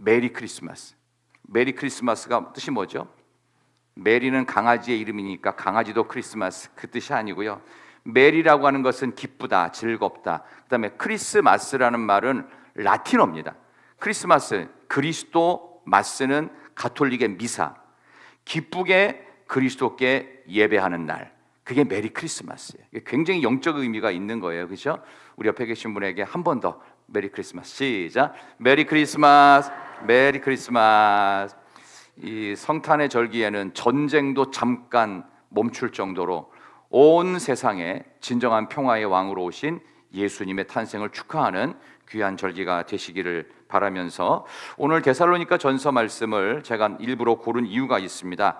메리 크리스마스. 메리 크리스마스가 뜻이 뭐죠? 메리는 강아지의 이름이니까 강아지도 크리스마스 그 뜻이 아니고요. 메리라고 하는 것은 기쁘다, 즐겁다. 그 다음에 크리스마스라는 말은 라틴어입니다. 크리스마스, 그리스도 마스는 가톨릭의 미사, 기쁘게 그리스도께 예배하는 날, 그게 메리 크리스마스예요. 굉장히 영적 의미가 있는 거예요. 그렇죠? 우리 옆에 계신 분에게 한 번 더 메리 크리스마스. 시작. 메리 크리스마스, 메리 크리스마스. 이 성탄의 절기에는 전쟁도 잠깐 멈출 정도로 온 세상에 진정한 평화의 왕으로 오신 예수님의 탄생을 축하하는 귀한 절기가 되시기를 바라면서 오늘 데살로니가 전서 말씀을 제가 일부러 고른 이유가 있습니다.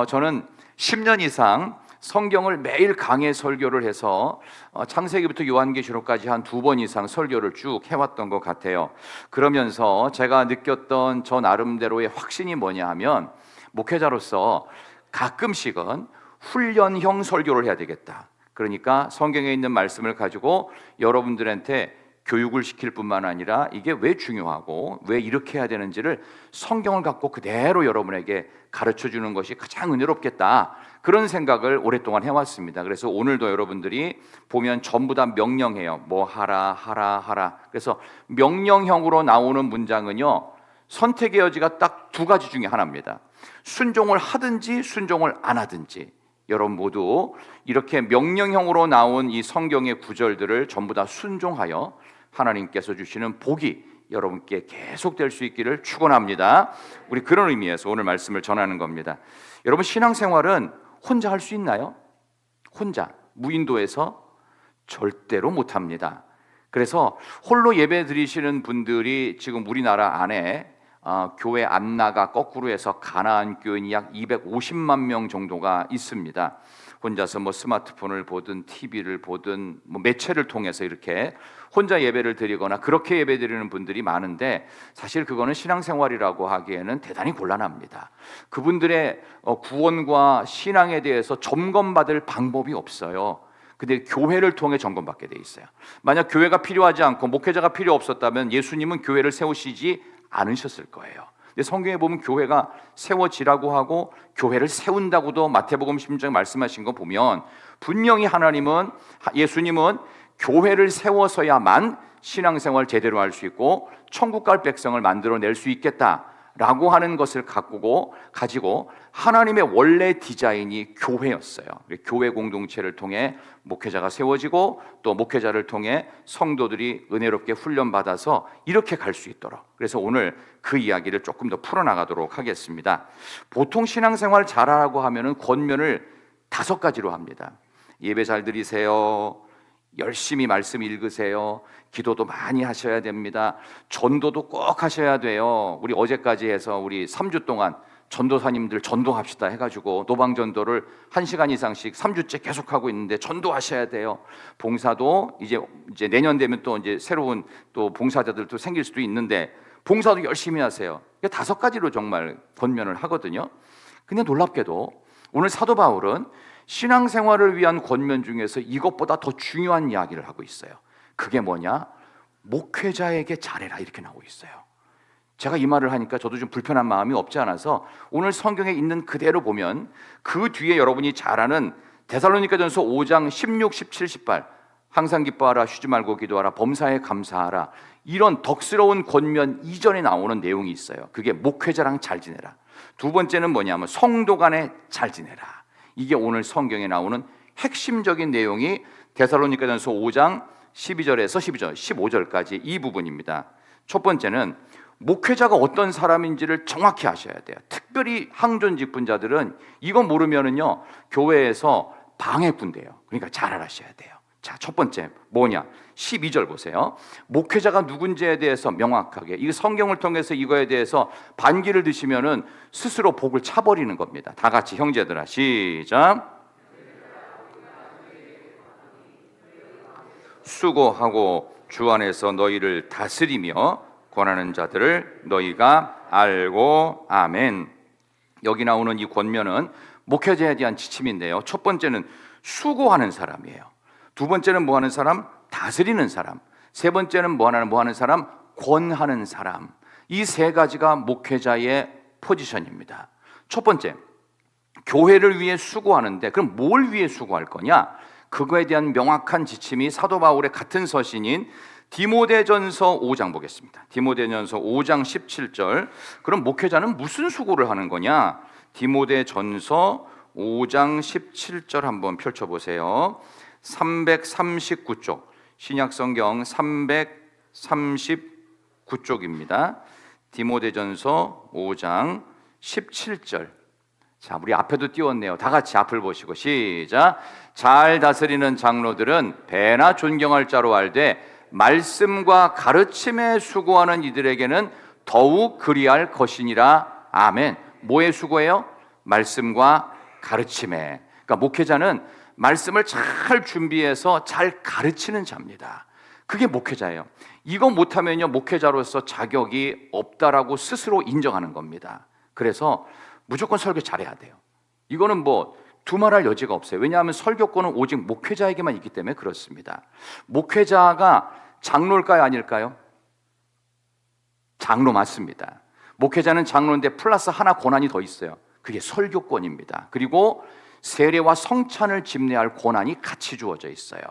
저는 10년 이상 성경을 매일 강해 설교를 해서 창세기부터 요한계시록까지 한 2번 이상 설교를 쭉 해왔던 것 같아요. 그러면서 제가 느꼈던 저 나름대로의 확신이 뭐냐 하면, 목회자로서 가끔씩은 훈련형 설교를 해야 되겠다. 그러니까 성경에 있는 말씀을 가지고 여러분들한테 교육을 시킬 뿐만 아니라 이게 왜 중요하고 왜 이렇게 해야 되는지를 성경을 갖고 그대로 여러분에게 가르쳐주는 것이 가장 은혜롭겠다, 그런 생각을 오랫동안 해왔습니다. 그래서 오늘도 여러분들이 보면 전부 다 명령해요. 뭐 하라 하라 하라. 그래서 명령형으로 나오는 문장은요, 선택의 여지가 딱 2가지 중에 하나입니다. 순종을 하든지 순종을 안 하든지. 여러분 모두 이렇게 명령형으로 나온 이 성경의 구절들을 전부 다 순종하여 하나님께서 주시는 복이 여러분께 계속될 수 있기를 축원합니다. 우리 그런 의미에서 오늘 말씀을 전하는 겁니다. 여러분, 신앙생활은 혼자 할 수 있나요? 혼자 무인도에서 절대로 못합니다. 그래서 홀로 예배 드리시는 분들이 지금 우리나라 안에 교회 안 나가 거꾸로 해서 가나안 교인이 약 250만 명 정도가 있습니다. 혼자서 뭐 스마트폰을 보든 TV를 보든 뭐 매체를 통해서 이렇게 혼자 예배를 드리거나 그렇게 예배 드리는 분들이 많은데, 사실 그거는 신앙생활이라고 하기에는 대단히 곤란합니다. 그분들의 구원과 신앙에 대해서 점검받을 방법이 없어요. 근데 교회를 통해 점검받게 돼 있어요. 만약 교회가 필요하지 않고 목회자가 필요 없었다면 예수님은 교회를 세우시지 않으셨을 거예요. 근데 성경에 보면 교회가 세워지라고 하고 교회를 세운다고도 마태복음 16장에 말씀하신 거 보면 분명히 예수님은 교회를 세워서야만 신앙생활 제대로 할 수 있고 천국 갈 백성을 만들어낼 수 있겠다라고 하는 것을 가지고 하나님의 원래 디자인이 교회였어요. 교회 공동체를 통해 목회자가 세워지고 또 목회자를 통해 성도들이 은혜롭게 훈련받아서 이렇게 갈 수 있도록, 그래서 오늘 그 이야기를 조금 더 풀어나가도록 하겠습니다. 보통 신앙생활 잘하라고 하면은 권면을 5가지로 합니다. 예배 잘 드리세요, 열심히 말씀 읽으세요, 기도도 많이 하셔야 됩니다, 전도도 꼭 하셔야 돼요. 우리 어제까지 해서 우리 3주 동안 전도사님들 전도합시다 해가지고 노방전도를 1시간 이상씩 3주째 계속하고 있는데 전도하셔야 돼요. 봉사도 이제 내년 되면 또 이제 새로운 또 봉사자들도 생길 수도 있는데 봉사도 열심히 하세요. 5가지로 정말 권면을 하거든요. 근데 놀랍게도 오늘 사도 바울은 신앙생활을 위한 권면 중에서 이것보다 더 중요한 이야기를 하고 있어요. 그게 뭐냐? 목회자에게 잘해라, 이렇게 나오고 있어요. 제가 이 말을 하니까 저도 좀 불편한 마음이 없지 않아서 오늘 성경에 있는 그대로 보면 그 뒤에 여러분이 잘 아는 데살로니가전서 5장 16, 17, 18 항상 기뻐하라, 쉬지 말고 기도하라, 범사에 감사하라, 이런 덕스러운 권면 이전에 나오는 내용이 있어요. 그게 목회자랑 잘 지내라. 2번째는 뭐냐면 성도 간에 잘 지내라. 이게 오늘 성경에 나오는 핵심적인 내용이 데살로니가전서 5장 12절에서 15절까지 이 부분입니다. 첫 번째는 목회자가 어떤 사람인지를 정확히 아셔야 돼요. 특별히 항존 직분자들은 이거 모르면은요 교회에서 방해꾼돼요. 그러니까 잘 알아셔야 돼요. 자, 첫 번째 뭐냐? 12절 보세요. 목회자가 누군지에 대해서 명확하게, 이 성경을 통해서 이거에 대해서 반기를 드시면은 스스로 복을 차버리는 겁니다. 다 같이 형제들아, 시작. 수고하고 주 안에서 너희를 다스리며 권하는 자들을 너희가 알고, 아멘. 여기 나오는 이 권면은 목회자에 대한 지침인데요, 첫 번째는 수고하는 사람이에요. 2번째는 뭐 하는 사람? 다스리는 사람. 3번째는 뭐 하는 사람? 권하는 사람. 이 세 가지가 목회자의 포지션입니다. 첫 번째, 교회를 위해 수고하는데 그럼 뭘 위해 수고할 거냐? 그거에 대한 명확한 지침이 사도 바울의 같은 서신인 디모데전서 5장 보겠습니다. 디모데전서 5장 17절. 그럼 목회자는 무슨 수고를 하는 거냐? 디모데전서 5장 17절 한번 펼쳐보세요. 339쪽, 신약성경 339쪽입니다. 디모데전서 5장 17절. 자, 우리 앞에도 띄웠네요. 다 같이 앞을 보시고 시작. 잘 다스리는 장로들은 배나 존경할 자로 알되 말씀과 가르침에 수고하는 이들에게는 더욱 그리할 것이니라. 아멘. 뭐에 수고해요? 말씀과 가르침에. 그러니까 목회자는 말씀을 잘 준비해서 잘 가르치는 자입니다. 그게 목회자예요. 이거 못하면요, 목회자로서 자격이 없다라고 스스로 인정하는 겁니다. 그래서 무조건 설교 잘해야 돼요. 이거는 뭐 두말할 여지가 없어요. 왜냐하면 설교권은 오직 목회자에게만 있기 때문에 그렇습니다. 목회자가 장로일까요, 아닐까요? 장로 맞습니다. 목회자는 장로인데 플러스 하나 권한이 더 있어요. 그게 설교권입니다. 그리고 세례와 성찬을 집례할 권한이 같이 주어져 있어요.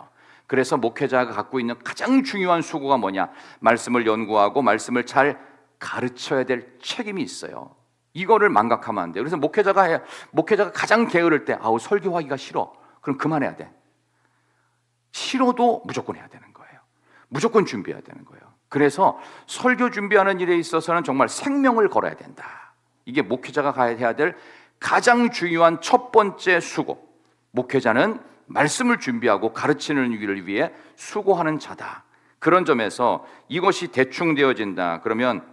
그래서 목회자가 갖고 있는 가장 중요한 수고가 뭐냐? 말씀을 연구하고 말씀을 잘 가르쳐야 될 책임이 있어요. 이거를 망각하면 안 돼요. 그래서 목회자가 가장 게으를 때 설교하기가 싫어. 그럼 그만해야 돼. 싫어도 무조건 해야 되는 거예요. 무조건 준비해야 되는 거예요. 그래서 설교 준비하는 일에 있어서는 정말 생명을 걸어야 된다. 이게 목회자가 해야 될 가장 중요한 첫 번째 수고. 목회자는 말씀을 준비하고 가르치는 일을 위해 수고하는 자다. 그런 점에서 이것이 대충 되어진다. 그러면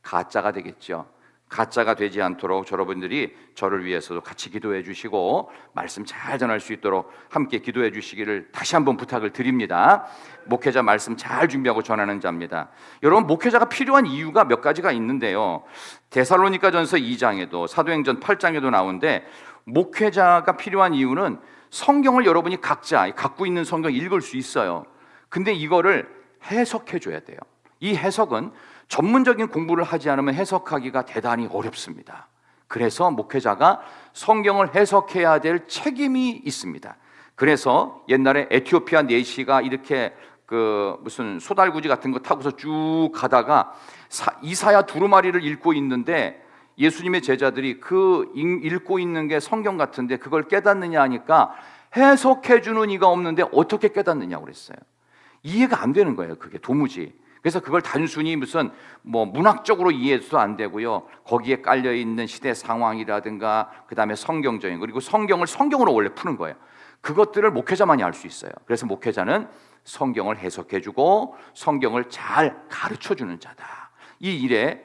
가짜가 되겠죠. 가짜가 되지 않도록 여러분들이 저를 위해서도 같이 기도해 주시고 말씀 잘 전할 수 있도록 함께 기도해 주시기를 다시 한번 부탁을 드립니다. 목회자 말씀 잘 준비하고 전하는 자입니다. 여러분, 목회자가 필요한 이유가 몇 가지가 있는데요. 데살로니가전서 2장에도 사도행전 8장에도 나오는데 목회자가 필요한 이유는 성경을 여러분이 각자 갖고 있는 성경 읽을 수 있어요. 근데 이거를 해석해 줘야 돼요. 이 해석은 전문적인 공부를 하지 않으면 해석하기가 대단히 어렵습니다. 그래서 목회자가 성경을 해석해야 될 책임이 있습니다. 그래서 옛날에 에티오피아 내시가 이렇게 무슨 소달구지 같은 거 타고서 쭉 가다가 이사야 두루마리를 읽고 있는데 예수님의 제자들이 읽고 있는 게 성경 같은데 그걸 깨닫느냐 하니까 해석해 주는 이가 없는데 어떻게 깨닫느냐고 그랬어요. 이해가 안 되는 거예요. 그게 도무지. 그래서 그걸 단순히 무슨 문학적으로 이해해도 안 되고요. 거기에 깔려 있는 시대 상황이라든가 그다음에 성경적인, 그리고 성경으로 원래 푸는 거예요. 그것들을 목회자만이 알 수 있어요. 그래서 목회자는 성경을 해석해주고 성경을 잘 가르쳐주는 자다. 이 일에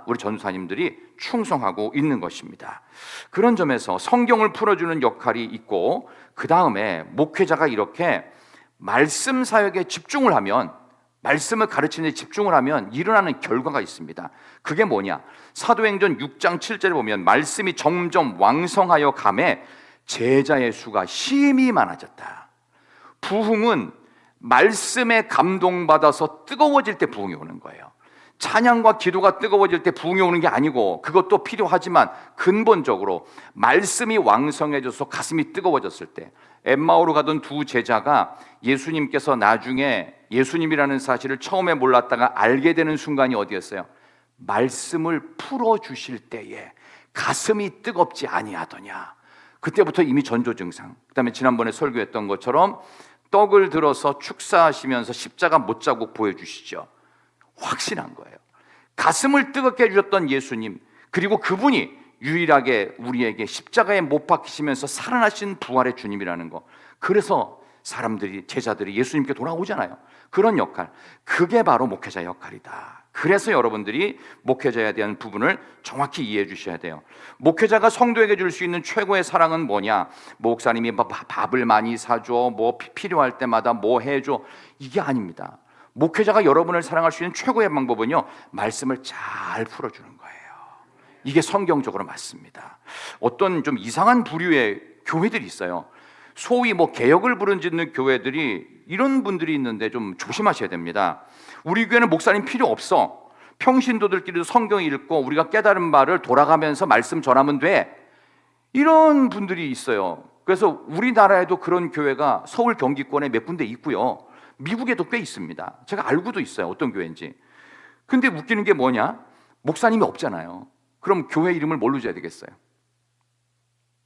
우리 전도사님들이 충성하고 있는 것입니다. 그런 점에서 성경을 풀어주는 역할이 있고, 그 다음에 목회자가 이렇게 말씀 사역에 집중을 하면, 말씀을 가르치는 데 집중을 하면 일어나는 결과가 있습니다. 그게 뭐냐? 사도행전 6장 7절에 보면 말씀이 점점 왕성하여 가매 제자의 수가 심히 많아졌다. 부흥은 말씀에 감동받아서 뜨거워질 때 부흥이 오는 거예요. 찬양과 기도가 뜨거워질 때 부흥이 오는 게 아니고, 그것도 필요하지만 근본적으로 말씀이 왕성해져서 가슴이 뜨거워졌을 때, 엠마오로 가던 두 제자가 예수님께서 나중에 예수님이라는 사실을 처음에 몰랐다가 알게 되는 순간이 어디였어요? 말씀을 풀어주실 때에 가슴이 뜨겁지 아니하더냐. 그때부터 이미 전조 증상, 그 다음에 지난번에 설교했던 것처럼 떡을 들어서 축사하시면서 십자가 못자국 보여주시죠. 확신한 거예요. 가슴을 뜨겁게 해주셨던 예수님, 그리고 그분이 유일하게 우리에게 십자가에 못 박히시면서 살아나신 부활의 주님이라는 거. 그래서 제자들이 예수님께 돌아오잖아요. 그런 역할, 그게 바로 목회자 역할이다. 그래서 여러분들이 목회자에 대한 부분을 정확히 이해해 주셔야 돼요. 목회자가 성도에게 줄 수 있는 최고의 사랑은 뭐냐? 목사님이 밥을 많이 사줘, 필요할 때마다 해줘, 이게 아닙니다. 목회자가 여러분을 사랑할 수 있는 최고의 방법은요, 말씀을 잘 풀어주는 거예요. 이게 성경적으로 맞습니다. 어떤 좀 이상한 부류의 교회들이 있어요. 소위 개혁을 부르짖는 교회들이, 이런 분들이 있는데 좀 조심하셔야 됩니다. 우리 교회는 목사님 필요 없어. 평신도들끼리도 성경 읽고 우리가 깨달은 말을 돌아가면서 말씀 전하면 돼. 이런 분들이 있어요. 그래서 우리나라에도 그런 교회가 서울 경기권에 몇 군데 있고요. 미국에도 꽤 있습니다. 제가 알고도 있어요. 어떤 교회인지. 근데 웃기는 게 뭐냐? 목사님이 없잖아요. 그럼 교회 이름을 뭘로 줘야 되겠어요?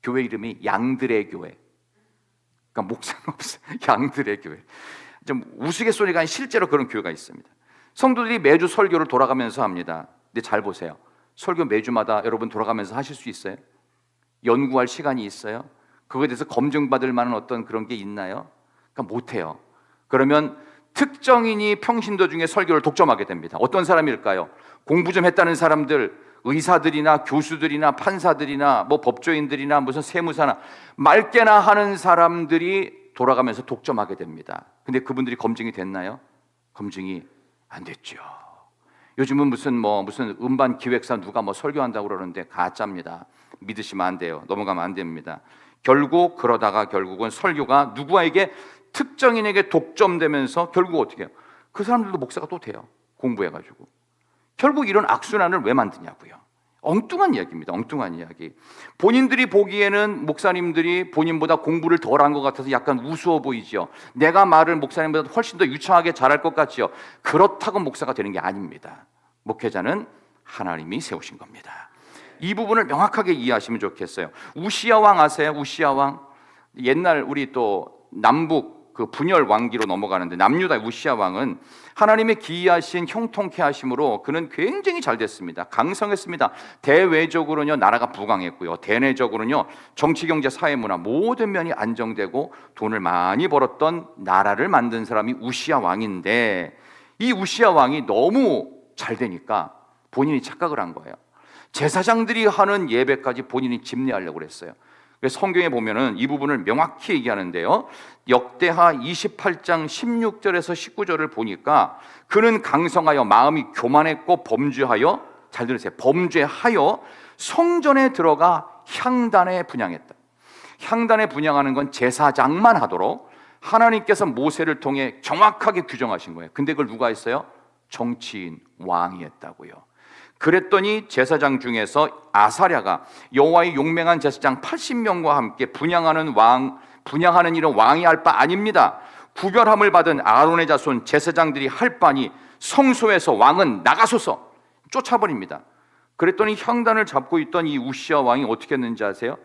교회 이름이 양들의 교회. 그러니까 목사는 없어요. 양들의 교회. 좀 우스갯소리가 아닌 실제로 그런 교회가 있습니다. 성도들이 매주 설교를 돌아가면서 합니다. 근데 잘 보세요. 설교 매주마다 여러분 돌아가면서 하실 수 있어요? 연구할 시간이 있어요? 그거에 대해서 검증받을 만한 어떤 그런 게 있나요? 그러니까 못해요. 그러면 특정인이 평신도 중에 설교를 독점하게 됩니다. 어떤 사람일까요? 공부 좀 했다는 사람들, 의사들이나 교수들이나 판사들이나 뭐 법조인들이나 무슨 세무사나 말깨나 하는 사람들이 돌아가면서 독점하게 됩니다. 근데 그분들이 검증이 됐나요? 검증이 안 됐죠. 요즘은 무슨 음반 기획사 누가 설교한다고 그러는데 가짜입니다. 믿으시면 안 돼요. 넘어가면 안 됩니다. 결국은 설교가 누구에게 특정인에게 독점되면서 결국 어떻게 해요? 그 사람들도 목사가 또 돼요. 공부해가지고. 결국 이런 악순환을 왜 만드냐고요. 엉뚱한 이야기입니다. 엉뚱한 이야기. 본인들이 보기에는 목사님들이 본인보다 공부를 덜 한 것 같아서 약간 우스워 보이죠. 내가 말을 목사님보다 훨씬 더 유창하게 잘할 것 같죠. 그렇다고 목사가 되는 게 아닙니다. 목회자는 하나님이 세우신 겁니다. 이 부분을 명확하게 이해하시면 좋겠어요. 우시야 왕 아세요? 우시야 왕. 옛날 우리 또 남북 그 분열 왕기로 넘어가는데 남유다 우시야 왕은 하나님의 기이하신 형통케 하심으로 그는 굉장히 잘 됐습니다. 강성했습니다. 대외적으로는요 나라가 부강했고요, 대내적으로는요 정치, 경제, 사회, 문화 모든 면이 안정되고 돈을 많이 벌었던 나라를 만든 사람이 우시야 왕인데, 이 우시야 왕이 너무 잘 되니까 본인이 착각을 한 거예요. 제사장들이 하는 예배까지 본인이 집례하려고 그랬어요. 그래서 성경에 보면은 이 부분을 명확히 얘기하는데요, 역대하 28장 16절에서 19절을 보니까 그는 강성하여 마음이 교만했고 범죄하여, 잘 들으세요, 범죄하여 성전에 들어가 향단에 분향했다. 향단에 분향하는 건 제사장만 하도록 하나님께서 모세를 통해 정확하게 규정하신 거예요. 근데 그걸 누가 했어요? 정치인, 왕이 했다고요. 그랬더니 제사장 중에서 아사랴가 여호와의 용맹한 제사장 80명과 함께 분향하는 일은 왕이 할 바 아닙니다. 구별함을 받은 아론의 자손 제사장들이 할 바니 성소에서 왕은 나가소서, 쫓아버립니다. 그랬더니 향단을 잡고 있던 이 우시야 왕이 어떻게 했는지 아세요?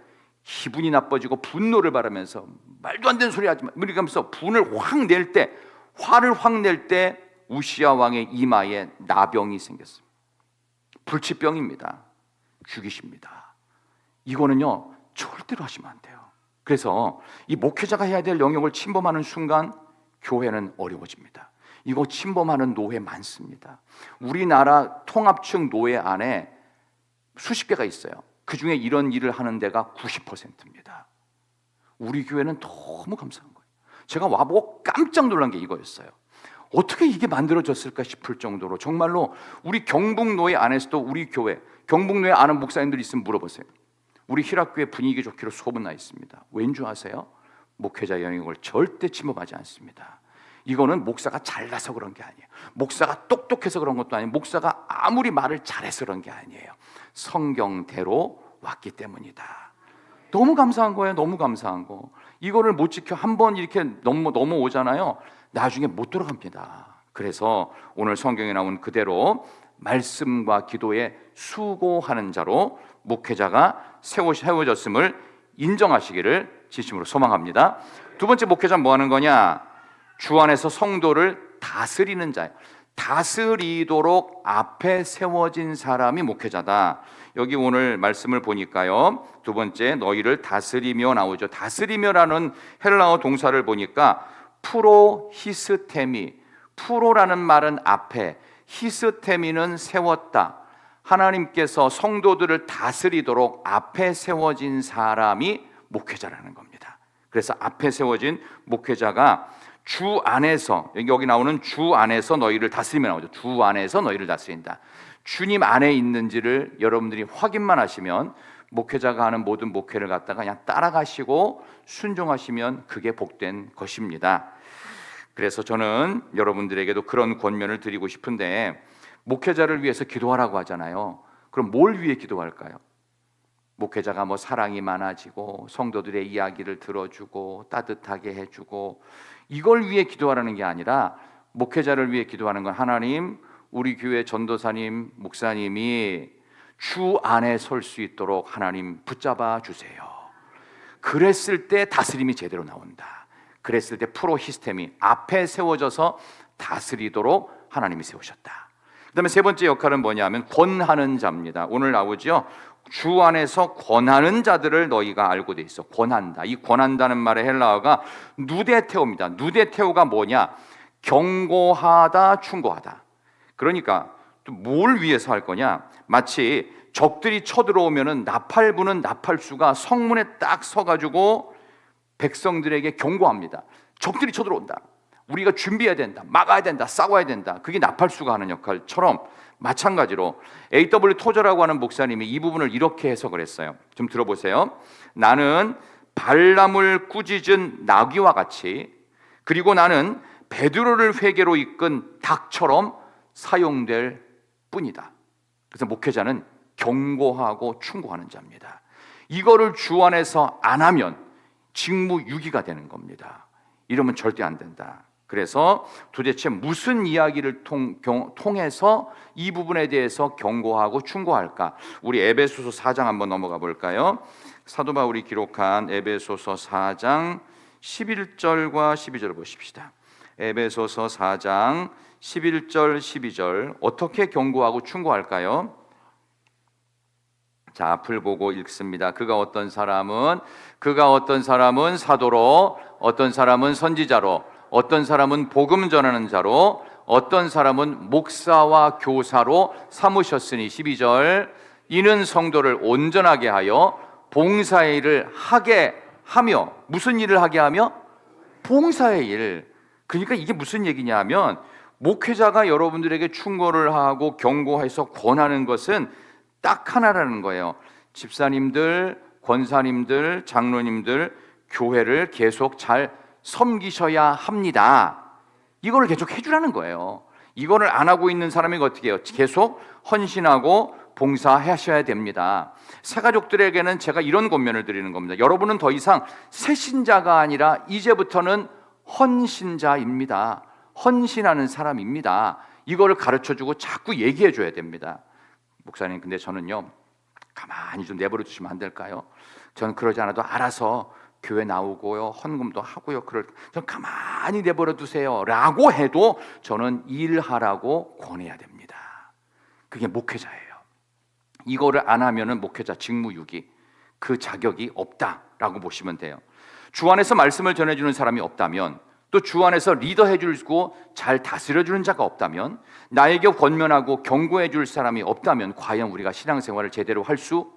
기분이 나빠지고 분노를 바라면서 말도 안 되는 소리 하지 마 이러면서 화를 확 낼 때 우시야 왕의 이마에 나병이 생겼습니다. 불치병입니다. 죽이십니다. 이거는요 절대로 하시면 안 돼요. 그래서 이 목회자가 해야 될 영역을 침범하는 순간 교회는 어려워집니다. 이거 침범하는 노회 많습니다. 우리나라 통합층 노회 안에 수십 개가 있어요. 그 중에 이런 일을 하는 데가 90%입니다. 우리 교회는 너무 감사한 거예요. 제가 와보고 깜짝 놀란 게 이거였어요. 어떻게 이게 만들어졌을까 싶을 정도로 정말로 우리 경북노회 안에서도 우리 교회, 경북노회 아는 목사님들 있으면 물어보세요. 우리 희락교회 분위기 좋기로 소문나 있습니다. 왠지 아세요? 목회자 영역을 절대 침범하지 않습니다. 이거는 목사가 잘나서 그런 게 아니에요. 목사가 똑똑해서 그런 것도 아니에요. 목사가 아무리 말을 잘해서 그런 게 아니에요. 성경대로 왔기 때문이다. 너무 감사한 거예요. 너무 감사한 거. 이거를 못 지켜 한번 이렇게 넘어오잖아요. 나중에 못 돌아갑니다. 그래서 오늘 성경에 나온 그대로 말씀과 기도에 수고하는 자로 목회자가 세워졌음을 인정하시기를 진심으로 소망합니다. 두 번째, 목회자는 뭐 하는 거냐? 주 안에서 성도를 다스리는 자예요. 다스리도록 앞에 세워진 사람이 목회자다. 여기 오늘 말씀을 보니까요, 두 번째, 너희를 다스리며 나오죠. 다스리며라는 헬라어 동사를 보니까 프로히스테미, 프로라는 말은 앞에, 히스테미는 세웠다. 하나님께서 성도들을 다스리도록 앞에 세워진 사람이 목회자라는 겁니다. 그래서 앞에 세워진 목회자가 주 안에서, 여기 나오는 주 안에서 너희를 다스리며 나오죠. 주 안에서 너희를 다스린다. 주님 안에 있는지를 여러분들이 확인만 하시면 목회자가 하는 모든 목회를 갖다가 그냥 따라가시고 순종하시면 그게 복된 것입니다. 그래서 저는 여러분들에게도 그런 권면을 드리고 싶은데, 목회자를 위해서 기도하라고 하잖아요. 그럼 뭘 위해 기도할까요? 목회자가 뭐 사랑이 많아지고 성도들의 이야기를 들어주고 따뜻하게 해주고 이걸 위해 기도하라는 게 아니라 목회자를 위해 기도하는 건 하나님, 우리 교회 전도사님, 목사님이 주 안에 설 수 있도록 하나님 붙잡아 주세요. 그랬을 때 다스림이 제대로 나온다. 그랬을 때 프로 시스템이 앞에 세워져서 다스리도록 하나님이 세우셨다. 그 다음에 세 번째 역할은 뭐냐면 권하는 자입니다. 오늘 나오죠. 주 안에서 권하는 자들을 너희가 알고 돼 있어. 권한다. 이 권한다는 말의 헬라어가 누데테오입니다. 누데테오가 뭐냐? 경고하다, 충고하다. 그러니까 또 뭘 위해서 할 거냐? 마치 적들이 쳐들어오면은 나팔 부는 나팔수가 성문에 딱 서가지고 백성들에게 경고합니다. 적들이 쳐들어온다. 우리가 준비해야 된다. 막아야 된다. 싸워야 된다. 그게 나팔수가 하는 역할처럼 마찬가지로 A.W. 토저라고 하는 목사님이 이 부분을 이렇게 해석을 했어요. 좀 들어보세요. 나는 발람을 꾸짖은 나귀와 같이, 그리고 나는 베드로를 회개로 이끈 닭처럼 사용될 뿐이다. 그래서 목회자는 경고하고 충고하는 자입니다. 이거를 주 안에서 안 하면 직무유기가 되는 겁니다. 이러면 절대 안 된다. 그래서 도대체 무슨 이야기를 통해서 이 부분에 대해서 경고하고 충고할까? 우리 에베소서 4장 한번 넘어가 볼까요? 사도 바울이 기록한 에베소서 4장 11절과 12절을 보십시다. 에베소서 4장 11절 12절 어떻게 경고하고 충고할까요? 자, 앞을 보고 읽습니다. 그가 어떤 사람은 사도로, 어떤 사람은 선지자로, 어떤 사람은 복음 전하는 자로, 어떤 사람은 목사와 교사로 삼으셨으니 12절 이는 성도를 온전하게 하여 봉사의 일을 하게 하며, 무슨 일을 하게 하며? 봉사의 일. 그러니까 이게 무슨 얘기냐 하면 목회자가 여러분들에게 충고를 하고 경고해서 권하는 것은 딱 하나라는 거예요. 집사님들, 권사님들, 장로님들 교회를 계속 잘 섬기셔야 합니다. 이거를 계속 해주라는 거예요. 이거를 안 하고 있는 사람이 어떻게 해요? 계속 헌신하고 봉사하셔야 됩니다. 새가족들에게는 제가 이런 권면을 드리는 겁니다. 여러분은 더 이상 새신자가 아니라 이제부터는 헌신자입니다. 헌신하는 사람입니다. 이거를 가르쳐주고 자꾸 얘기해줘야 됩니다. 목사님, 근데 저는요 가만히 좀 내버려 두시면 안 될까요? 저는 그러지 않아도 알아서 교회 나오고요, 헌금도 하고요, 전 가만히 내버려 두세요 라고 해도 저는 일하라고 권해야 됩니다. 그게 목회자예요. 이거를 안 하면은 목회자 직무유기, 그 자격이 없다라고 보시면 돼요. 주 안에서 말씀을 전해주는 사람이 없다면, 또 주 안에서 리더해주고 잘 다스려주는 자가 없다면, 나에게 권면하고 경고해줄 사람이 없다면 과연 우리가 신앙생활을 제대로 할 수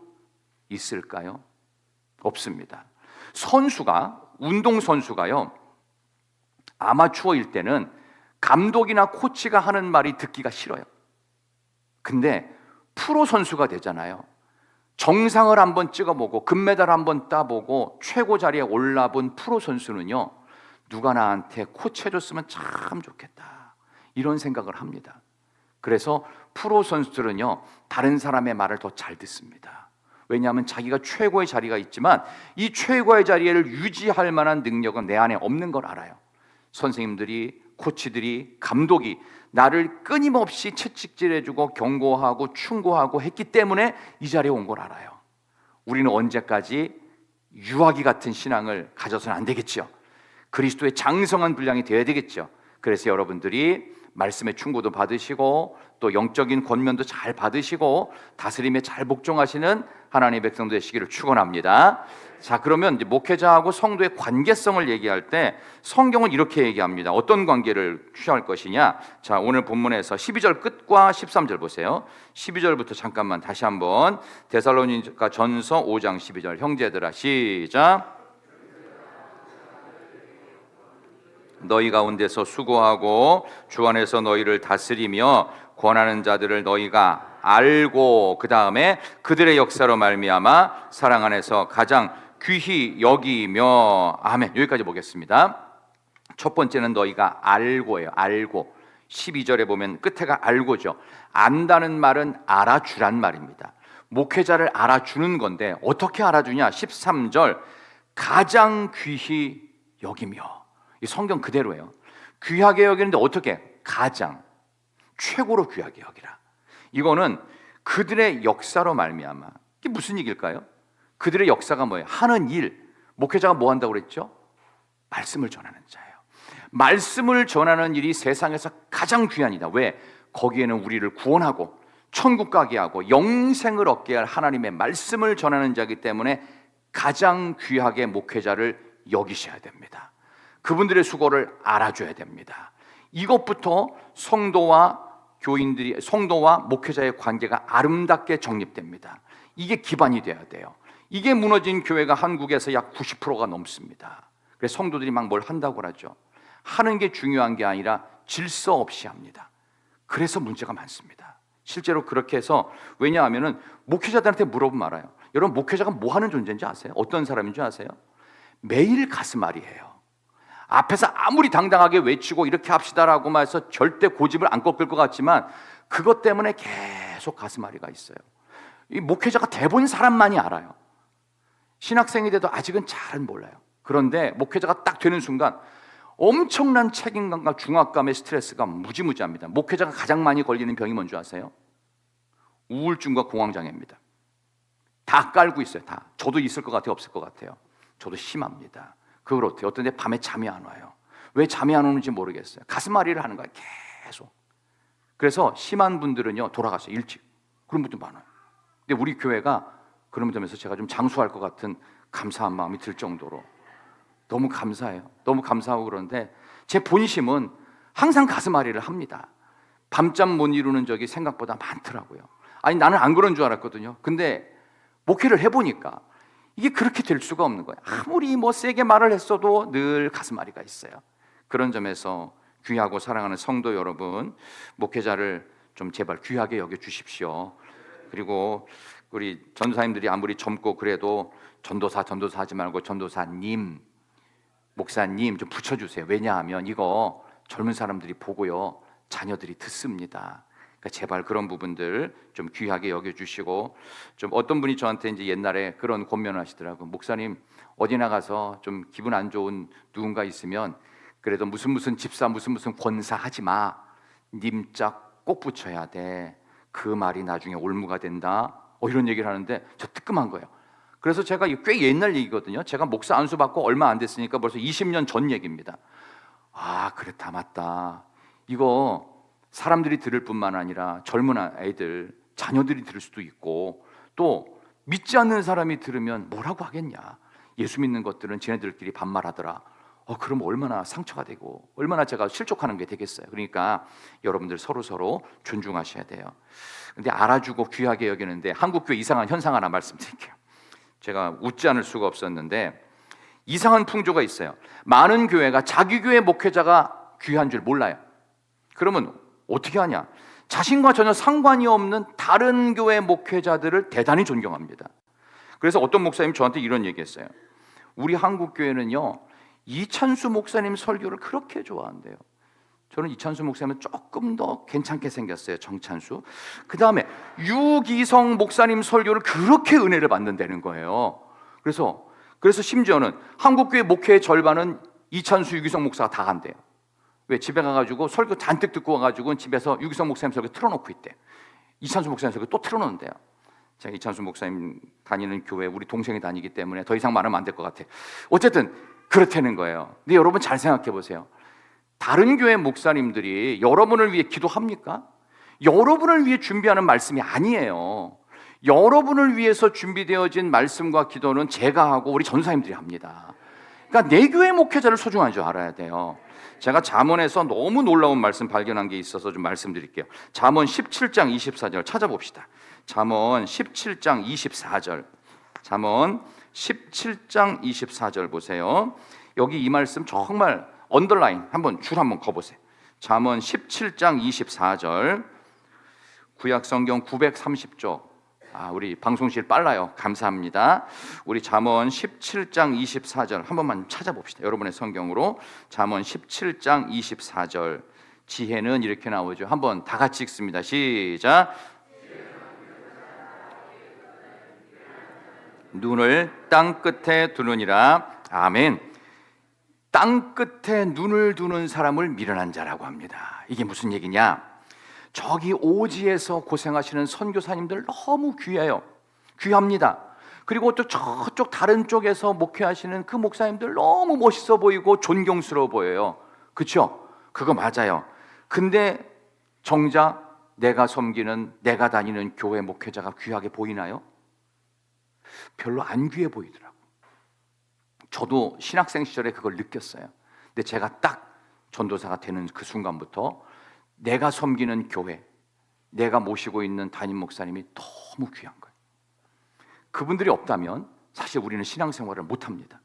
있을까요? 없습니다. 운동선수가요, 아마추어일 때는 감독이나 코치가 하는 말이 듣기가 싫어요. 근데 프로 선수가 되잖아요. 정상을 한번 찍어보고 금메달 한번 따보고 최고 자리에 올라본 프로 선수는요, 누가 나한테 코치해줬으면 참 좋겠다 이런 생각을 합니다. 그래서 프로 선수들은요 다른 사람의 말을 더 잘 듣습니다. 왜냐하면 자기가 최고의 자리가 있지만 이 최고의 자리를 유지할 만한 능력은 내 안에 없는 걸 알아요. 선생님들이, 코치들이, 감독이 나를 끊임없이 채찍질해주고 경고하고 충고하고 했기 때문에 이 자리에 온 걸 알아요. 우리는 언제까지 유아기 같은 신앙을 가져서는 안 되겠죠. 그리스도의 장성한 분량이 되어야 되겠죠. 그래서 여러분들이 말씀의 충고도 받으시고 또 영적인 권면도 잘 받으시고 다스림에 잘 복종하시는 하나님의 백성 되시기를 축원합니다. 자, 그러면 이제 목회자하고 성도의 관계성을 얘기할 때 성경은 이렇게 얘기합니다. 어떤 관계를 취할 것이냐? 자, 오늘 본문에서 12절 끝과 13절 보세요. 12절부터 잠깐만 다시 한번 데살로니가 전서 5장 12절 형제들아 시작. 너희 가운데서 수고하고 주 안에서 너희를 다스리며 권하는 자들을 너희가 알고 그 다음에 그들의 역사로 말미암아 사랑 안에서 가장 귀히 여기며 아멘. 여기까지 보겠습니다. 첫 번째는 너희가 알고예요. 알고. 12절에 보면 끝에가 알고죠. 안다는 말은 알아주란 말입니다. 목회자를 알아주는 건데 어떻게 알아주냐? 13절 가장 귀히 여기며. 이 성경 그대로예요. 귀하게 여기는데 어떻게? 가장 최고로 귀하게 여기라. 이거는 그들의 역사로 말미암아. 이게 무슨 얘기일까요? 그들의 역사가 뭐예요? 하는 일. 목회자가 뭐 한다고 그랬죠? 말씀을 전하는 자예요. 말씀을 전하는 일이 세상에서 가장 귀한이다. 왜? 거기에는 우리를 구원하고 천국 가게 하고 영생을 얻게 할 하나님의 말씀을 전하는 자이기 때문에 가장 귀하게 목회자를 여기셔야 됩니다. 그분들의 수고를 알아줘야 됩니다. 이것부터 성도와 목회자의 관계가 아름답게 정립됩니다. 이게 기반이 돼야 돼요. 이게 무너진 교회가 한국에서 약 90%가 넘습니다. 그래서 성도들이 막 뭘 한다고 하죠. 하는 게 중요한 게 아니라 질서 없이 합니다. 그래서 문제가 많습니다. 실제로 그렇게 해서, 왜냐하면 목회자들한테 물어보면 알아요. 여러분, 목회자가 뭐 하는 존재인지 아세요? 어떤 사람인 줄 아세요? 매일 가슴앓이해요. 앞에서 아무리 당당하게 외치고 이렇게 합시다라고 해서 절대 고집을 안 꺾을 것 같지만 그것 때문에 계속 가슴앓이가 있어요. 이 목회자가 대본 사람만이 알아요. 신학생이 돼도 아직은 잘은 몰라요. 그런데 목회자가 딱 되는 순간 엄청난 책임감과 중압감의 스트레스가 무지무지합니다. 목회자가 가장 많이 걸리는 병이 뭔지 아세요? 우울증과 공황장애입니다. 다 깔고 있어요. 다. 저도 있을 것 같아요? 없을 것 같아요? 저도 심합니다. 그걸 어때요? 어떤 데 밤에 잠이 안 와요. 왜 잠이 안 오는지 모르겠어요. 가슴앓이를 하는 거예요. 계속. 그래서 심한 분들은요 돌아가세요. 일찍. 그런 분도 많아요. 근데 우리 교회가 그런 점에서 제가 좀 장수할 것 같은 감사한 마음이 들 정도로 너무 감사해요. 너무 감사하고. 그런데 제 본심은 항상 가슴앓이를 합니다. 밤잠 못 이루는 적이 생각보다 많더라고요. 아니, 나는 안 그런 줄 알았거든요. 근데 목회를 해보니까 이게 그렇게 될 수가 없는 거예요. 아무리 뭐 세게 말을 했어도 늘 가슴앓이가 있어요. 그런 점에서 귀하고 사랑하는 성도 여러분, 목회자를 좀 제발 귀하게 여겨주십시오. 그리고 우리 전도사님들이 아무리 젊고 그래도 전도사 하지 말고 전도사님, 목사님 좀 붙여주세요. 왜냐하면 이거 젊은 사람들이 보고요 자녀들이 듣습니다. 그러니까 제발 그런 부분들 좀 귀하게 여겨주시고, 좀 어떤 분이 저한테 이제 옛날에 그런 권면을 하시더라고요. 목사님, 어디 나가서 좀 기분 안 좋은 누군가 있으면 그래도 무슨 집사 무슨 권사 하지 마. 님자 꼭 붙여야 돼. 그 말이 나중에 올무가 된다. 이런 얘기를 하는데 저 뜨끔한 거예요. 그래서 제가 꽤 옛날 얘기거든요. 제가 목사 안수 받고 얼마 안 됐으니까 벌써 20년 전 얘기입니다. 아, 그렇다, 맞다. 이거 사람들이 들을 뿐만 아니라 젊은 애들, 자녀들이 들을 수도 있고, 또 믿지 않는 사람이 들으면 뭐라고 하겠냐. 예수 믿는 것들은 지네들끼리 반말하더라. 그럼 얼마나 상처가 되고 얼마나 제가 실족하는 게 되겠어요. 그러니까 여러분들 서로 존중하셔야 돼요. 근데 알아주고 귀하게 여기는데 한국교회 이상한 현상 하나 말씀드릴게요. 제가 웃지 않을 수가 없었는데 이상한 풍조가 있어요. 많은 교회가 자기 교회 목회자가 귀한 줄 몰라요. 그러면 어떻게 하냐? 자신과 전혀 상관이 없는 다른 교회 목회자들을 대단히 존경합니다. 그래서 어떤 목사님이 저한테 이런 얘기했어요. 우리 한국교회는요 이찬수 목사님 설교를 그렇게 좋아한대요. 저는 이찬수 목사님은 조금 더 괜찮게 생겼어요. 정찬수. 그 다음에 유기성 목사님 설교를 그렇게 은혜를 받는다는 거예요. 그래서 심지어는 한국교회 목회의 절반은 이찬수, 유기성 목사가 다 한대요. 왜? 집에 가가지고 설교 잔뜩 듣고 와가지고 집에서 유기성 목사님 설교 틀어놓고 있대. 이찬수 목사님 설교 또 틀어놓는데요. 제가 이찬수 목사님 다니는 교회 우리 동생이 다니기 때문에 더 이상 말하면 안 될 것 같아. 어쨌든 그렇다는 거예요. 근데 여러분 잘 생각해 보세요. 다른 교회 목사님들이 여러분을 위해 기도합니까? 여러분을 위해 준비하는 말씀이 아니에요. 여러분을 위해서 준비되어진 말씀과 기도는 제가 하고 우리 전사님들이 합니다. 그러니까 내 교회 목회자를 소중한 줄 알아야 돼요. 제가 잠언에서 너무 놀라운 말씀 발견한 게 있어서 좀 말씀드릴게요. 잠언 17장 24절 찾아봅시다. 잠언 17장 24절. 잠언 17장 24절 보세요. 여기 이 말씀 정말 언더라인 줄 한번 그어보세요. 잠언 17장 24절. 구약성경 930쪽. 우리 방송실 빨라요. 감사합니다. 우리 잠언 17장 24절 한 번만 찾아봅시다. 여러분의 성경으로 잠언 17장 24절 지혜는 이렇게 나오죠. 한번 다 같이 읽습니다. 시작. 눈을 땅 끝에 두느니라. 아멘. 땅 끝에 눈을 두는 사람을 미련한 자라고 합니다. 이게 무슨 얘기냐? 저기 오지에서 고생하시는 선교사님들 너무 귀해요. 귀합니다. 그리고 또 저쪽 다른 쪽에서 목회하시는 그 목사님들 너무 멋있어 보이고 존경스러워 보여요. 그렇죠? 그거 맞아요. 근데 정작 내가 섬기는, 내가 다니는 교회 목회자가 귀하게 보이나요? 별로 안 귀해 보이더라고요. 저도 신학생 시절에 그걸 느꼈어요. 근데 제가 딱 전도사가 되는 그 순간부터 내가 섬기는 교회, 내가 모시고 있는 담임 목사님이 너무 귀한 거예요. 그분들이 없다면 사실 우리는 신앙생활을 못합니다.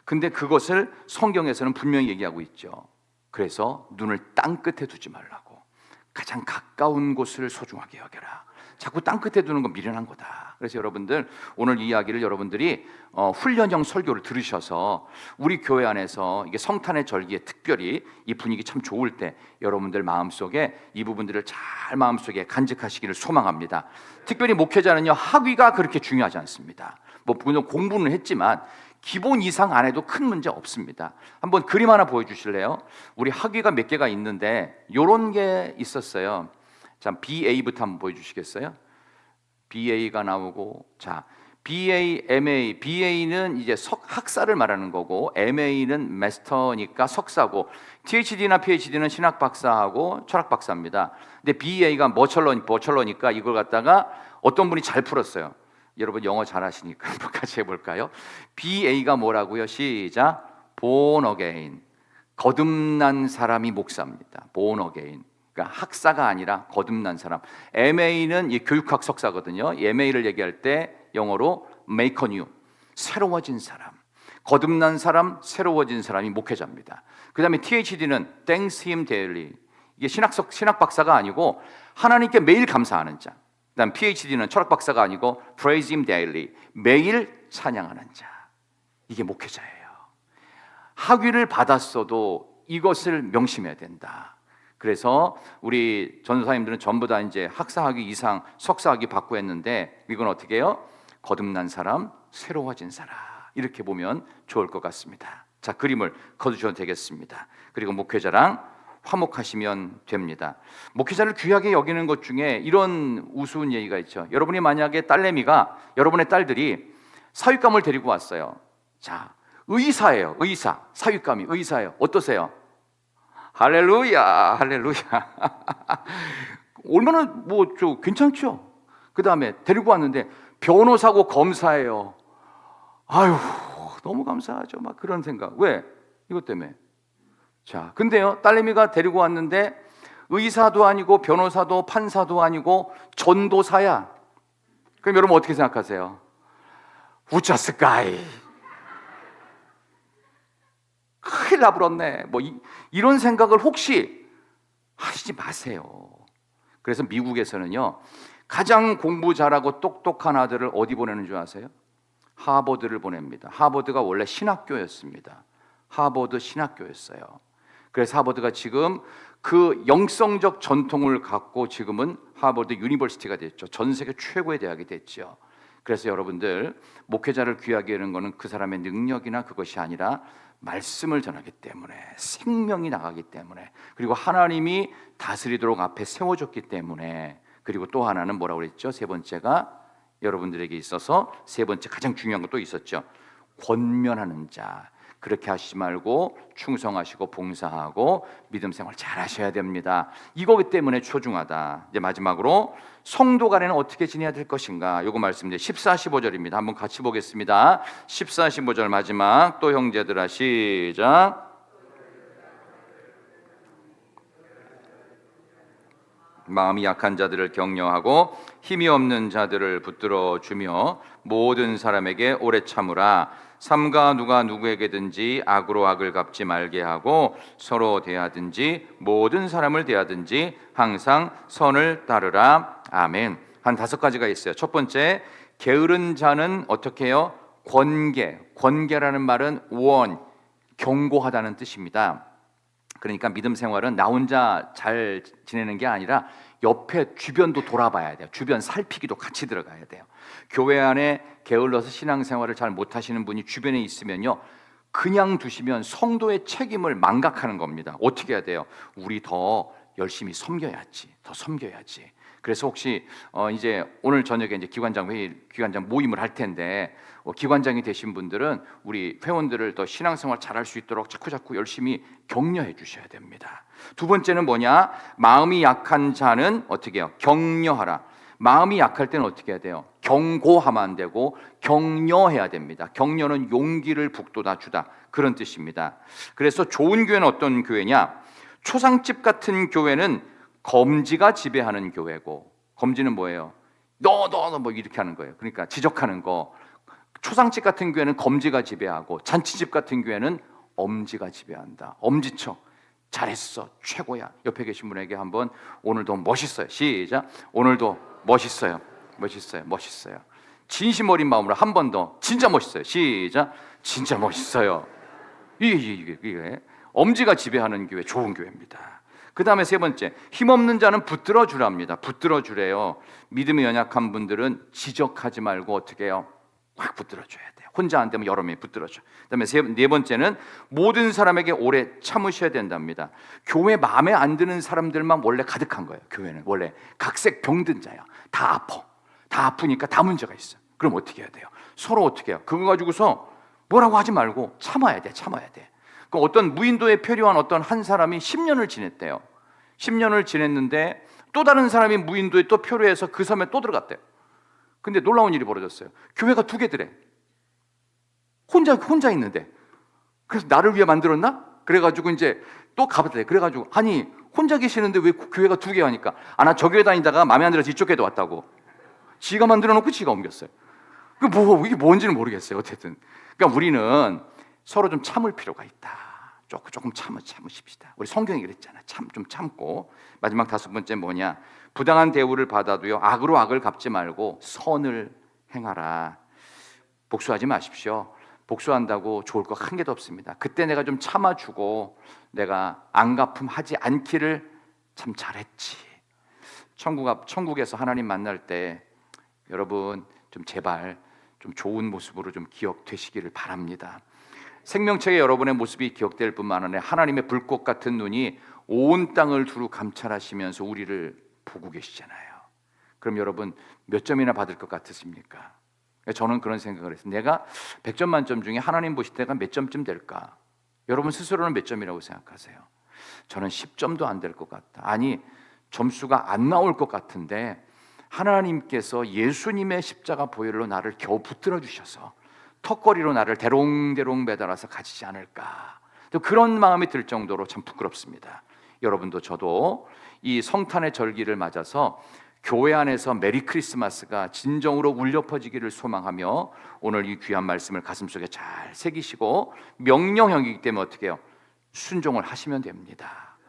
근데 그것을 성경에서는 분명히 얘기하고 있죠. 그래서 눈을 땅 끝에 두지 말라고. 가장 가까운 곳을 소중하게 여겨라. 자꾸 땅 끝에 두는 건 미련한 거다. 그래서 여러분들 오늘 이 이야기를 여러분들이 훈련형 설교를 들으셔서 우리 교회 안에서 이게 성탄의 절기에 특별히 이 분위기 참 좋을 때 여러분들 마음속에 이 부분들을 잘 마음속에 간직하시기를 소망합니다. 특별히 목회자는요, 학위가 그렇게 중요하지 않습니다. 뭐 물론 공부는 했지만 기본 이상 안 해도 큰 문제 없습니다. 한번 그림 하나 보여주실래요? 우리 학위가 몇 개가 있는데 이런 게 있었어요. 자, BA부터 한번 보여주시겠어요? BA가 나오고, 자, BA, MA, BA는 이제 학사를 말하는 거고, MA는 마스터니까 석사고, THD나 PhD는 신학 박사하고 철학 박사입니다. 근데 BA가 버철러니까 이걸 갖다가 어떤 분이 잘 풀었어요. 여러분 영어 잘하시니까 한번 같이 해볼까요? BA가 뭐라고요? 시작. Born again. 거듭난 사람이 목사입니다. Born again. 그러니까 학사가 아니라 거듭난 사람. MA는 이 교육학 석사거든요. MA를 얘기할 때 영어로 make a new, 새로워진 사람. 거듭난 사람, 새로워진 사람이 목회자입니다. 그 다음에 THD는 thanks him daily. 이게 신학 박사가 아니고 하나님께 매일 감사하는 자. 그 다음 PhD는 철학 박사가 아니고 praise him daily. 매일 찬양하는 자. 이게 목회자예요. 학위를 받았어도 이것을 명심해야 된다. 그래서 우리 전도사님들은 전부 다 이제 학사학위 이상 석사학위 받고 했는데 이건 어떻게 해요? 거듭난 사람, 새로워진 사람. 이렇게 보면 좋을 것 같습니다. 자, 그림을 거두셔도 되겠습니다. 그리고 목회자랑 화목하시면 됩니다. 목회자를 귀하게 여기는 것 중에 이런 우스운 얘기가 있죠. 여러분이 만약에 딸내미가, 여러분의 딸들이 사윗감을 데리고 왔어요. 자, 의사예요. 의사. 사윗감이 의사예요. 어떠세요? 할렐루야, 할렐루야. 얼마나 괜찮죠? 그 다음에 데리고 왔는데 변호사고 검사예요. 아유, 너무 감사하죠. 막 그런 생각. 왜? 이것 때문에. 자, 근데요, 딸내미가 데리고 왔는데 의사도 아니고 변호사도 판사도 아니고 전도사야. 그럼 여러분 어떻게 생각하세요? 우짜스까이. 큰일 나버렸네. 이런 생각을 혹시 하시지 마세요. 그래서 미국에서는요, 가장 공부 잘하고 똑똑한 아들을 어디 보내는 줄 아세요? 하버드를 보냅니다. 하버드가 원래 신학교였습니다. 하버드 신학교였어요. 그래서 하버드가 지금 그 영성적 전통을 갖고 지금은 하버드 유니버시티가 됐죠. 전 세계 최고의 대학이 됐죠. 그래서 여러분들 목회자를 귀하게 하는 것은 그 사람의 능력이나 그것이 아니라 말씀을 전하기 때문에, 생명이 나가기 때문에, 그리고 하나님이 다스리도록 앞에 세워줬기 때문에, 그리고 또 하나는 뭐라고 그랬죠? 세 번째가 여러분들에게 있어서 세 번째 가장 중요한 것도 있었죠. 권면하는 자. 그렇게 하시지 말고 충성하시고 봉사하고 믿음 생활 잘 하셔야 됩니다. 이거기 때문에 소중하다. 이제 마지막으로 성도 간에는 어떻게 지내야 될 것인가? 요거 말씀드려요. 14, 15절입니다. 한번 같이 보겠습니다. 14, 15절 마지막. 또 형제들아 시작. 마음이 약한 자들을 격려하고 힘이 없는 자들을 붙들어 주며 모든 사람에게 오래 참으라. 삼가 누가 누구에게든지 악으로 악을 갚지 말게 하고 서로 대하든지 모든 사람을 대하든지 항상 선을 따르라. 아멘. 한 5가지가 있어요. 첫 번째, 게으른 자는 어떻게 해요? 권계라는 말은 원, 경고하다는 뜻입니다. 그러니까 믿음 생활은 나 혼자 잘 지내는 게 아니라 옆에 주변도 돌아봐야 돼요. 주변 살피기도 같이 들어가야 돼요. 교회 안에 게을러서 신앙생활을 잘 못하시는 분이 주변에 있으면요, 그냥 두시면 성도의 책임을 망각하는 겁니다. 어떻게 해야 돼요? 우리 더 열심히 섬겨야지, 더 섬겨야지. 그래서 혹시 이제 오늘 저녁에 이제 기관장 회의, 기관장 모임을 할 텐데 기관장이 되신 분들은 우리 회원들을 더 신앙생활 잘할 수 있도록 자꾸 열심히 격려해 주셔야 됩니다. 두 번째는 뭐냐? 마음이 약한 자는 어떻게 해요? 격려하라. 마음이 약할 때는 어떻게 해야 돼요? 경고하면 안 되고 격려해야 됩니다. 격려는 용기를 북돋아 주다, 그런 뜻입니다. 그래서 좋은 교회는 어떤 교회냐? 초상집 같은 교회는 검지가 지배하는 교회고, 검지는 뭐예요? 너 뭐 이렇게 하는 거예요. 그러니까 지적하는 거. 초상집 같은 교회는 검지가 지배하고, 잔치집 같은 교회는 엄지가 지배한다. 엄지척. 잘했어, 최고야. 옆에 계신 분에게 한번 오늘도 멋있어요. 시작. 오늘도 멋있어요. 멋있어요. 멋있어요. 진심 어린 마음으로 한 번 더. 진짜 멋있어요. 시작. 진짜 멋있어요. 이게 엄지가 지배하는 교회, 좋은 교회입니다. 그 다음에 세 번째, 힘없는 자는 붙들어 주랍니다. 붙들어 주래요. 믿음이 연약한 분들은 지적하지 말고 어떻게 해요? 확 붙들어 줘야 돼요. 혼자 안 되면 여러 명이 붙들어 줘. 그다음에 네 번째는 모든 사람에게 오래 참으셔야 된답니다. 교회 마음에 안 드는 사람들만 원래 가득한 거예요. 교회는 원래 각색 병든 자야. 다 아파. 다 아프니까 다 문제가 있어. 그럼 어떻게 해야 돼요? 서로 어떻게 해요? 그거 가지고서 뭐라고 하지 말고 참아야 돼. 참아야 돼. 그 어떤 무인도에 표류한 어떤 한 사람이 10년을 지냈대요. 10년을 지냈는데 또 다른 사람이 무인도에 또 표류해서 그 섬에 또 들어갔대요. 근데 놀라운 일이 벌어졌어요. 교회가 두 개더래. 혼자 있는데. 그래서 나를 위해 만들었나? 그래가지고 이제 또 가봤대. 그래가지고 아니 혼자 계시는데 왜 교회가 두 개 하니까, 나 저 교회 다니다가 마음에 안 들어서 이쪽 교회도 왔다고. 지가 만들어 놓고 지가 옮겼어요. 이게 뭔지는 모르겠어요. 어쨌든 그러니까 우리는 서로 좀 참을 필요가 있다. 조금 참으십시다. 우리 성경이 그랬잖아. 좀 참고. 마지막 다섯 번째 뭐냐? 부당한 대우를 받아도요, 악으로 악을 갚지 말고 선을 행하라. 복수하지 마십시오. 복수한다고 좋을 거 한 개도 없습니다. 그때 내가 좀 참아주고 내가 안갚음하지 않기를 참 잘했지. 천국에서 하나님 만날 때 여러분 좀 제발 좀 좋은 모습으로 좀 기억되시기를 바랍니다. 생명책에 여러분의 모습이 기억될 뿐만 아니라 하나님의 불꽃 같은 눈이 온 땅을 두루 감찰하시면서 우리를 보고 계시잖아요. 그럼 여러분 몇 점이나 받을 것 같으십니까? 저는 그런 생각을 했어요. 내가 100점 만점 중에 하나님 보실 때가 몇 점쯤 될까? 여러분 스스로는 몇 점이라고 생각하세요? 저는 10점도 안 될 것 같다. 아니 점수가 안 나올 것 같은데 하나님께서 예수님의 십자가 보혈로 나를 겨우 붙들어 주셔서 턱걸이로 나를 대롱대롱 매달아서 가지지 않을까, 또 그런 마음이 들 정도로 참 부끄럽습니다. 여러분도 저도 이 성탄의 절기를 맞아서 교회 안에서 메리 크리스마스가 진정으로 울려 퍼지기를 소망하며 오늘 이 귀한 말씀을 가슴속에 잘 새기시고 명령형이기 때문에 어떻게 해요? 순종을 하시면 됩니다.